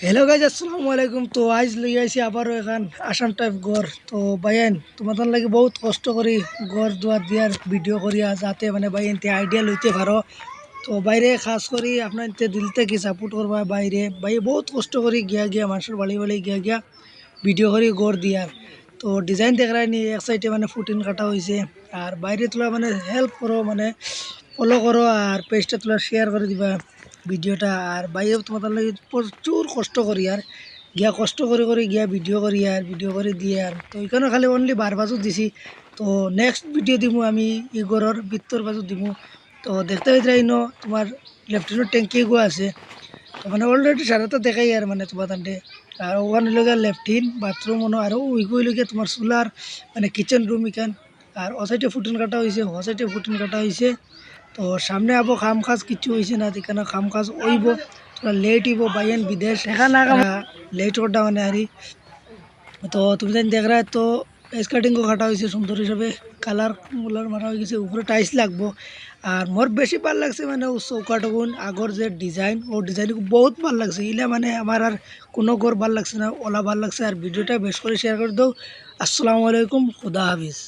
Hello guys আসসালামু আলাইকুম। তো আজ লই আইছি আবারও এখন আসাম টাইপ গড়। তো বাইন তোমাদের লাগে বহুত কষ্ট করি গড় দুয়ার দিয়ার ভিডিও করিয়া যাতে মানে বাইন তে আইডিয়া লইতে পারো। তো বাইরে খাস করি আপনার দিল থেকে সাপোর্ট করবা। বাইরে বাইরে বহুত কষ্ট করি গিয়া গিয়া মানুষের বাড়ি বাড়ি গিয়া গিয়া ভিডিও করি গড় দিয়ার। তো ডিজাইন দেখাই নি এক সাইডে মানে ফুটিন কাটা হয়েছে। আর বাইরে তোলা মানে হেল্প করো, মানে ফলো করো আর পেজটা তোলা শেয়ার করে দিবা ভিডিওটা। আর বাইরেও তোমাদের লাগে প্রচুর কষ্ট করি আর গিয়া কষ্ট করে করে গিয়া ভিডিও করে দিয়ে আর তো এখানে খালি অনলি বার বাজু দিছি। তো নেক্সট ভিডিও দিমু আমি ইগরের বৃত্তর বাজু দিমু। তো দেখতে হইতে ন তোমার লেফটিনের ট্যাঙ্কি গো আছে। তো মানে অলরেডি সারাটা দেখাই আর মানে তোমার তান্ডে। আর ওখানে লগে লেফটিন বাথরুম মনে আর ওইগুই লগে তোমার চুলার মানে কিচেন রুম এখান। আর ও সাইডে ফুটিন কাটা হয়েছে, ও সাইডে ফুটিন কাটা হয়েছে। তো সামনে আবো কাম কাজ কিছু হয়েছে না, এখানে কাম কাজ ওইব তোরা লেট হইব বাইন বিদেশ এখানে লেট করটা মানে আরি। তো তুমি জানি দেখ রা তো স্কার্টিংও কাটা হয়েছে সুন্দর হিসাবে, কালার মুলার মারা হয়ে গেছে, উপরে টাইলস লাগবো। আর মোর বেশি ভাল লাগছে মানে ও চৌকাটগুন আগর যে ডিজাইন ও ডিজাইন বহুত ভাল লাগছে। ইলা মানে আমার আর কোনো ঘর ভাল লাগছে না, ওলা ভাল লাগছে। আর ভিডিওটা বেশ করে শেয়ার করে দাও। আসসালামু আলাইকুম, খুদা হাফিজ।